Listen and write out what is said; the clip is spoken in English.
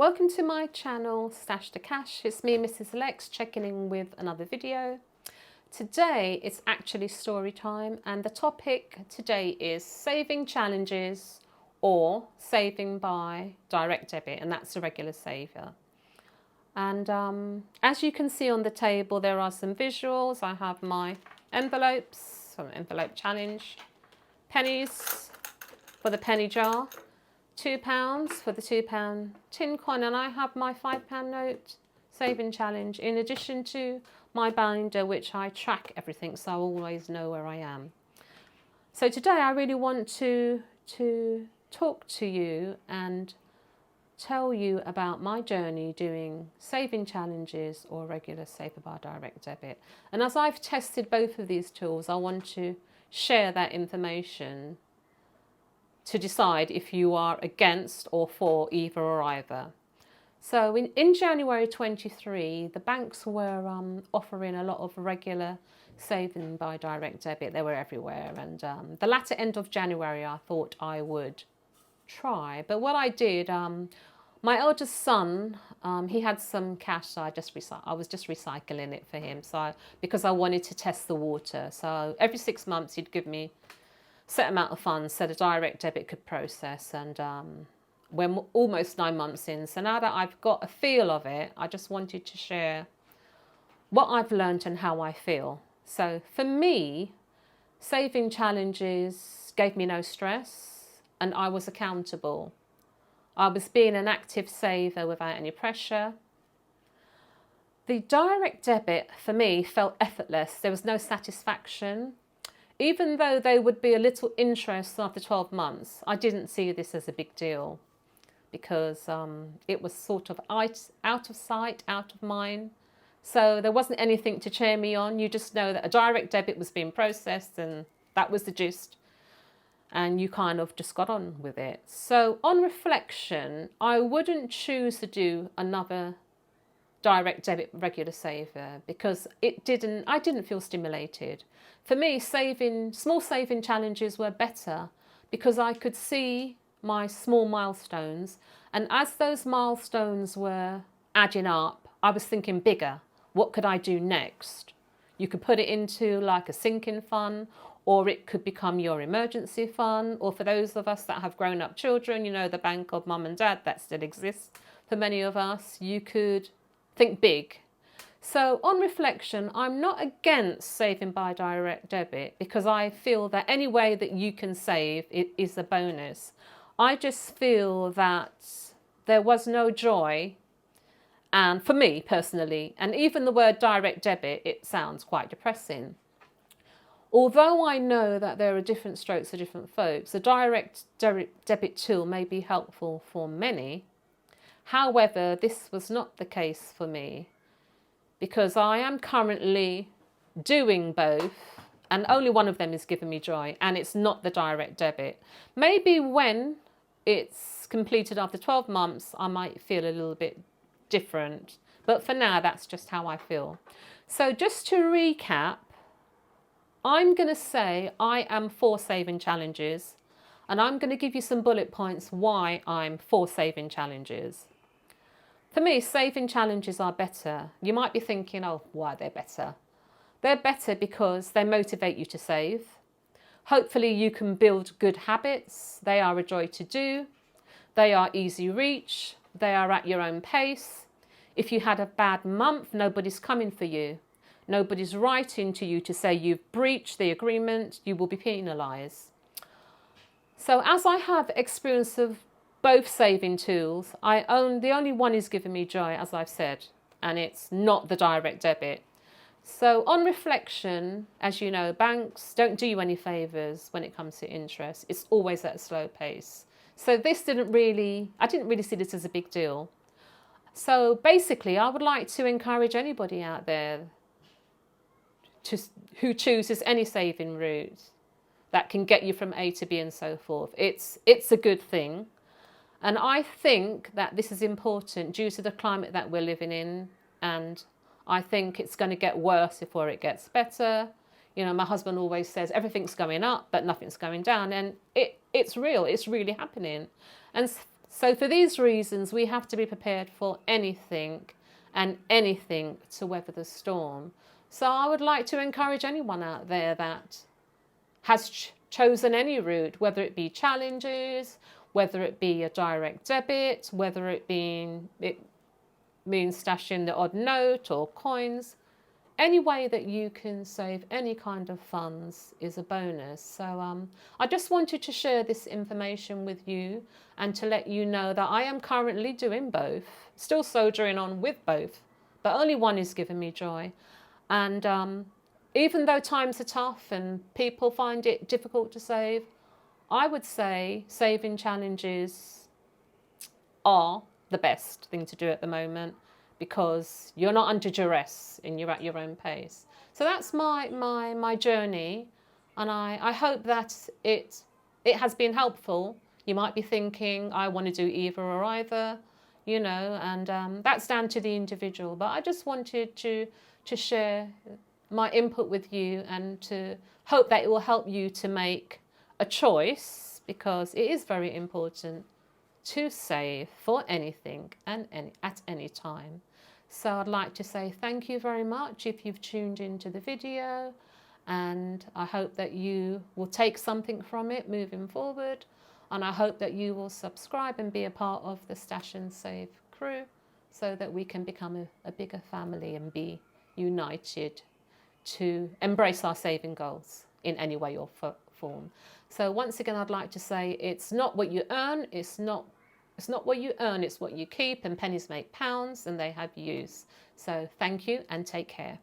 Welcome to my channel, Stash to Cash. It's me, Mrs. Lex, checking in with another video. Today it's actually story time, and the topic today is saving challenges or saving by direct debit, and that's a regular saver. And as you can see on the table, there are some visuals. I have my envelopes, so envelope challenge, pennies for the penny jar, £2 for the £2 tin coin, and I have my £5 note saving challenge in addition to my binder, which I track everything so I always know where I am. So today I really want to talk to you and tell you about my journey doing saving challenges or regular saver by direct debit. And as I've tested both of these tools, I want to share that information to decide if you are against or for either or either. So in January 23, the banks were offering a lot of regular saving by direct debit. They were everywhere, and the latter end of January I thought I would try. But what I did, my eldest son, he had some cash, so I was just recycling it for him. Because I wanted to test the water. So every 6 months he'd give me set amount of funds so the direct debit could process, and we're almost 9 months in. So now that I've got a feel of it, I just wanted to share what I've learned and how I feel. So for me, saving challenges gave me no stress, and I was accountable. I was being an active saver without any pressure. The direct debit for me felt effortless. There was no satisfaction. Even though there would be a little interest after 12 months, I didn't see this as a big deal because it was sort of out of sight, out of mind. So there wasn't anything to cheer me on. You just know that a direct debit was being processed, and that was the gist. And you kind of just got on with it. So on reflection, I wouldn't choose to do another direct debit regular saver because I didn't feel stimulated. For me, small saving challenges were better because I could see my small milestones, and as those milestones were adding up, I was thinking bigger. What could I do next? You could put it into like a sinking fund, or it could become your emergency fund, or for those of us that have grown-up children, you know, the bank of mum and dad that still exists for many of us, you could think big. So on reflection, I'm not against saving by direct debit because I feel that any way that you can save is a bonus. I just feel that there was no joy, and for me personally, and even the word direct debit, it sounds quite depressing. Although I know that there are different strokes for different folks, the direct debit tool may be helpful for many. However, this was not the case for me because I am currently doing both, and only one of them is giving me joy, and it's not the direct debit. Maybe when it's completed after 12 months, I might feel a little bit different. But for now, that's just how I feel. So just to recap, I'm going to say I am for saving challenges, and I'm going to give you some bullet points why I'm for saving challenges. For me, saving challenges are better. You might be thinking, oh, why they're better? They're better because they motivate you to save. Hopefully you can build good habits. They are a joy to do. They are easy reach. They are at your own pace. If you had a bad month, nobody's coming for you. Nobody's writing to you to say you've breached the agreement. You will be penalised. So as I have experience of both saving tools, the only one is giving me joy, as I've said, and it's not the direct debit. So on reflection, as you know, banks don't do you any favours when it comes to interest. It's always at a slow pace. So I didn't really see this as a big deal. So basically, I would like to encourage anybody out there who chooses any saving route that can get you from A to B and so forth. It's a good thing. And I think that this is important due to the climate that we're living in. And I think it's going to get worse before it gets better. You know, my husband always says everything's going up, but nothing's going down. And it's real. It's really happening. And So for these reasons, we have to be prepared for anything and anything to weather the storm. So I would like to encourage anyone out there that has chosen any route, whether it be challenges, whether it be a direct debit, whether it means stashing the odd note or coins, any way that you can save any kind of funds is a bonus. So I just wanted to share this information with you and to let you know that I am currently doing both, still soldiering on with both, but only one is giving me joy. And even though times are tough and people find it difficult to save, I would say saving challenges are the best thing to do at the moment, because you're not under duress and you're at your own pace. So that's my journey, and I hope that it has been helpful. You might be thinking, I want to do either or either, you know, and that's down to the individual. But I just wanted to share my input with you and to hope that it will help you to make a choice, because it is very important to save for anything and at any time. So I'd like to say thank you very much if you've tuned into the video, and I hope that you will take something from it moving forward, and I hope that you will subscribe and be a part of the Stash and Save crew so that we can become a bigger family and be united to embrace our saving goals in any way or form. So once again, I'd like to say it's not what you earn, it's not what you earn, it's what you keep, and pennies make pounds and they have use. So thank you and take care.